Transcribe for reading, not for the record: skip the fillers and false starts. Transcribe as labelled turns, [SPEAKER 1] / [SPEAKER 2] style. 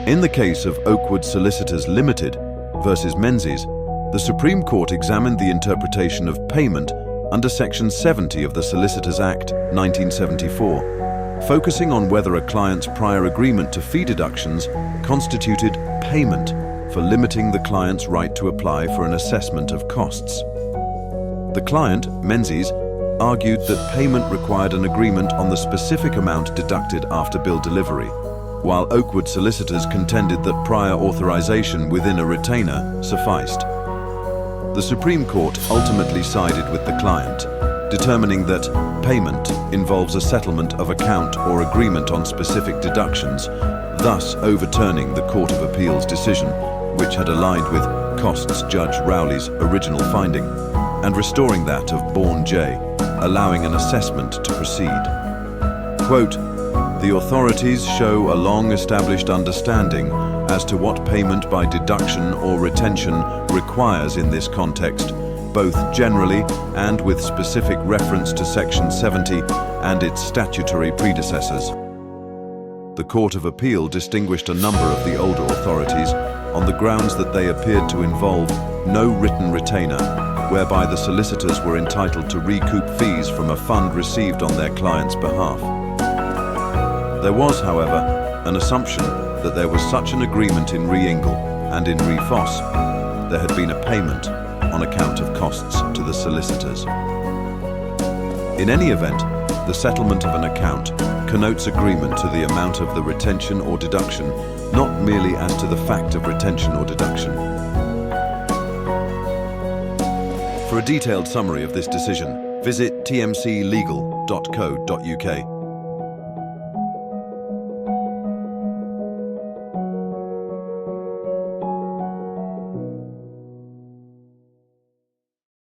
[SPEAKER 1] In the case of Oakwood Solicitors Ltd versus Menzies, the Supreme Court examined the interpretation of payment under Section 70 of the Solicitors Act, 1974, focusing on whether a client's prior agreement to fee deductions constituted payment for limiting the client's right to apply for an assessment of costs. The client, Menzies, argued that payment required an agreement on the specific amount deducted after bill delivery, while Oakwood Solicitors contended that prior authorisation within a retainer sufficed. The Supreme Court ultimately sided with the client, determining that payment involves a settlement of account or agreement on specific deductions, thus overturning the Court of Appeal's decision, which had aligned with Costs Judge Rowley's original finding, and restoring that of Bourne J, allowing an assessment to proceed. Quote, "The authorities show a long-established understanding as to what payment by deduction or retention requires in this context, both generally and with specific reference to Section 70 and its statutory predecessors." The Court of Appeal distinguished a number of the older authorities on the grounds that they appeared to involve no written retainer, whereby the solicitors were entitled to recoup fees from a fund received on their client's behalf. There was, however, an assumption that there was such an agreement in re Ingle and in re Foss. There had been a payment on account of costs to the solicitors. In any event, the settlement of an account connotes agreement to the amount of the retention or deduction, not merely as to the fact of retention or deduction. For a detailed summary of this decision, visit tmclegal.co.uk.